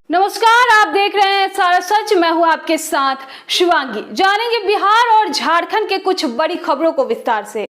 नमस्कार, आप देख रहे हैं सारा सच। मैं हूं आपके साथ शिवांगी। जानेंगे बिहार और झारखंड के कुछ बड़ी खबरों को विस्तार से।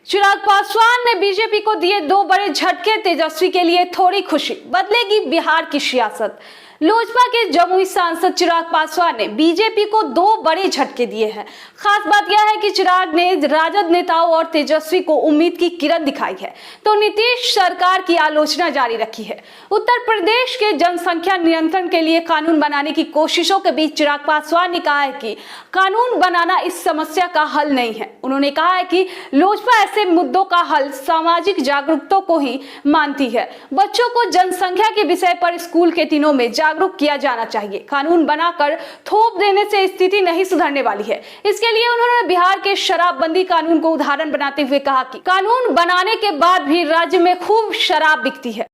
चिराग पासवान ने बीजेपी को दिए 2 बड़े झटके, तेजस्वी के लिए थोड़ी खुशी, बदलेगी बिहार की सियासत। लोजपा के जमुई सांसद चिराग पासवान ने बीजेपी को 2 बड़े झटके दिए हैं। खास बात यह है कि चिराग ने राजद नेताओं और तेजस्वी को उम्मीद की किरण दिखाई है तो नीतीश सरकार की आलोचना जारी रखी है। उत्तर प्रदेश के जनसंख्या नियंत्रण के लिए कानून बनाने की कोशिशों के बीच चिराग पासवान ने कहा है कि कानून बनाना इस समस्या का हल नहीं है। उन्होंने कहा है कि लोजपा ऐसे मुद्दों का हल सामाजिक जागरूकता को ही मानती है। बच्चों को जनसंख्या के विषय पर स्कूल के दिनों में जागरूक किया जाना चाहिए। कानून बनाकर थोप देने से स्थिति नहीं सुधरने वाली है। इसके लिए उन्होंने बिहार के शराबबंदी कानून को उदाहरण बनाते हुए कहा कि कानून बनाने के बाद भी राज्य में खूब शराब बिकती है।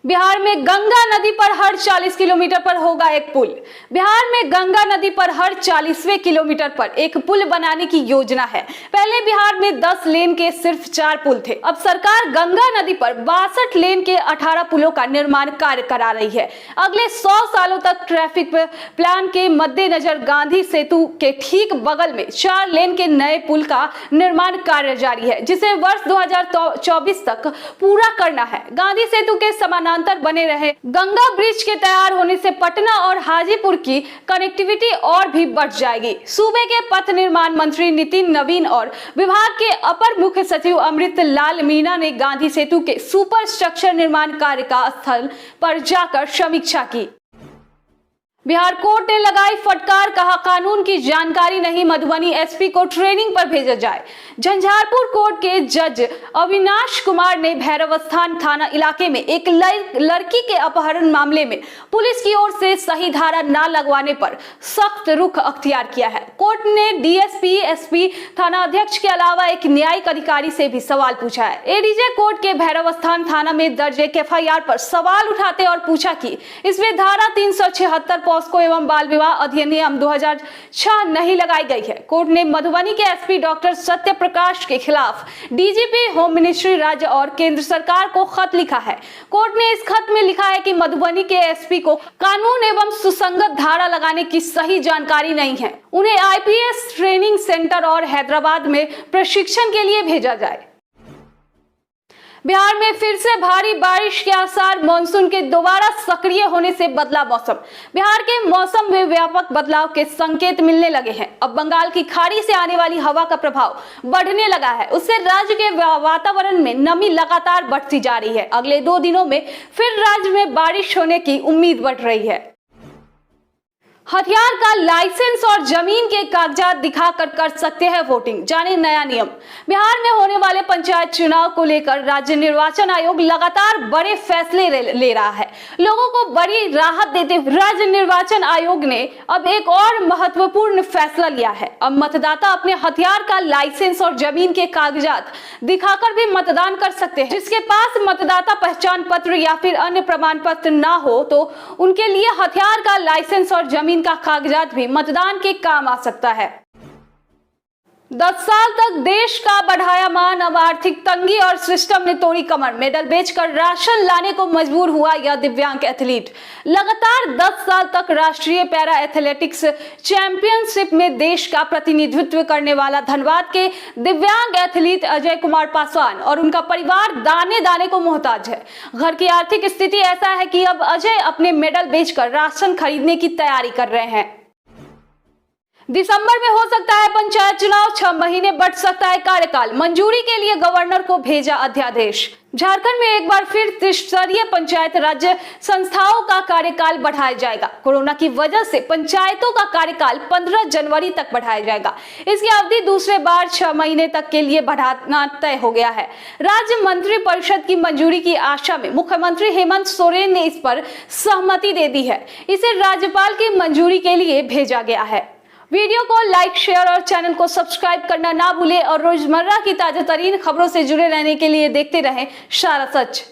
बिहार में गंगा नदी पर हर 40 किलोमीटर पर होगा एक पुल। बिहार में गंगा नदी पर हर 40वें किलोमीटर पर एक पुल बनाने की योजना है। पहले बिहार में 10 लेन के सिर्फ 4 पुल थे। अब सरकार गंगा नदी पर 62 लेन के 18 पुलों का निर्माण कार्य करा रही है। अगले 100 सालों तक ट्रैफिक प्लान के मद्देनजर गांधी सेतु के ठीक बगल में 4 लेन के नए पुल का निर्माण कार्य जारी है, जिसे वर्ष 2024 तक पूरा करना है। गांधी सेतु के समानांतर बने रहे गंगा ब्रिज के तैयार होने से पटना और हाजीपुर की कनेक्टिविटी और भी बढ़ जाएगी। सूबे के पथ निर्माण मंत्री नितिन नवीन और विभाग के अपर मुख्य सचिव अमृत लाल मीणा ने गांधी सेतु के सुपर स्ट्रक्चर निर्माण कार्य का स्थल पर जाकर समीक्षा की। बिहार कोर्ट ने लगाई फटकार, कहा कानून की जानकारी नहीं, मधुबनी एसपी को ट्रेनिंग पर भेजा जाए। झंझारपुर कोर्ट के जज अविनाश कुमार ने भैरवस्थान थाना इलाके में एक लड़की के अपहरण मामले में पुलिस की ओर से सही धारा न लगवाने पर सख्त रुख अख्तियार किया है। कोर्ट ने डीएसपी, एसपी, थाना अध्यक्ष के अलावा एक न्यायिक अधिकारी से भी सवाल पूछा है। एडीजे कोर्ट के भैरवस्थान थाना में दर्ज एक एफआईआर पर सवाल उठाते और पूछा कि इसमें धारा 376 पॉस्को एवं बाल विवाह अधिनियम 2006 नहीं लगाई गई है। कोर्ट ने मधुबनी के एसपी डॉक्टर सत्य प्रकाश के खिलाफ डीजीपी, होम मिनिस्ट्री, राज्य और केंद्र सरकार को खत लिखा है। कोर्ट ने इस खत में लिखा है कि मधुबनी के एसपी को कानून एवं सुसंगत धारा लगाने की सही जानकारी नहीं है। उन्हें आईपीएस ट्रेनिंग सेंटर और हैदराबाद में प्रशिक्षण के लिए भेजा जाए। बिहार में फिर से भारी बारिश के आसार, मानसून के दोबारा सक्रिय होने से बदला मौसम। बिहार के मौसम में व्यापक बदलाव के संकेत मिलने लगे हैं। अब बंगाल की खाड़ी से आने वाली हवा का प्रभाव बढ़ने लगा है। उससे राज्य के वातावरण में नमी लगातार बढ़ती जा रही है। अगले 2 दिनों में फिर राज्य में बारिश होने की उम्मीद बढ़ रही है। हथियार का लाइसेंस और जमीन के कागजात दिखाकर कर सकते हैं वोटिंग, जाने नया नियम। बिहार में होने वाले पंचायत चुनाव को लेकर राज्य निर्वाचन आयोग लगातार बड़े फैसले ले रहा है। लोगों को बड़ी राहत देते हुए राज्य निर्वाचन आयोग ने अब एक और महत्वपूर्ण फैसला लिया है। अब मतदाता अपने हथियार का लाइसेंस और जमीन के कागजात दिखाकर भी मतदान कर सकते हैं। जिसके पास मतदाता पहचान पत्र या फिर अन्य प्रमाण पत्र ना हो तो उनके लिए हथियार का लाइसेंस और जमीन का कागजात भी मतदान के काम आ सकता है। 10 साल तक देश का बढ़ाया मान, अब आर्थिक तंगी और सिस्टम ने तोड़ी कमर। मेडल बेचकर राशन लाने को मजबूर हुआ यह दिव्यांग एथलीट। लगातार 10 साल तक राष्ट्रीय पैरा एथलेटिक्स चैंपियनशिप में देश का प्रतिनिधित्व करने वाला धनबाद के दिव्यांग एथलीट अजय कुमार पासवान और उनका परिवार दाने दाने को मोहताज है। घर की आर्थिक स्थिति ऐसा है कि अब अजय अपने मेडल बेचकर राशन खरीदने की तैयारी कर रहे हैं। दिसंबर में हो सकता है पंचायत चुनाव, 6 महीने बढ़ सकता है कार्यकाल। मंजूरी के लिए गवर्नर को भेजा अध्यादेश। झारखंड में एक बार फिर त्रिस्तरीय पंचायत राज्य संस्थाओं का कार्यकाल बढ़ाया जाएगा। कोरोना की वजह से पंचायतों का कार्यकाल 15 जनवरी तक बढ़ाया जाएगा। इसकी अवधि दूसरे बार 6 महीने तक के लिए बढ़ाना तय हो गया है। राज्य मंत्री परिषद की मंजूरी की आशा में मुख्यमंत्री हेमंत सोरेन ने इस पर सहमति दे दी है। इसे राज्यपाल की मंजूरी के लिए भेजा गया है। वीडियो को लाइक, शेयर और चैनल को सब्सक्राइब करना ना भूलें और रोजमर्रा की ताजा तरीन खबरों से जुड़े रहने के लिए देखते रहें सारा सच।